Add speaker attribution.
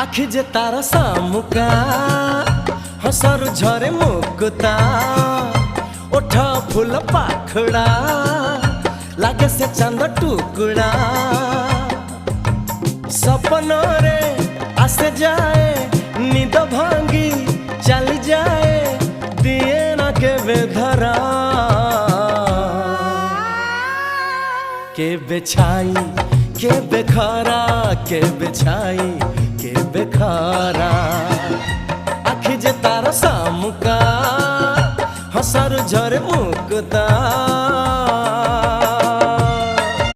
Speaker 1: आखि जे तार सामुका हसर झरे मुकुता ओठ फूल पाखड़ा लागे से चंद टुकड़ा सपन रे आसे जाए निद भांगी चल जाए दिए ना के बेधरा के बेछाई के बेखारा के बेछाई के बेखारा आखि जे तार सामुका हसर झरे मुकुता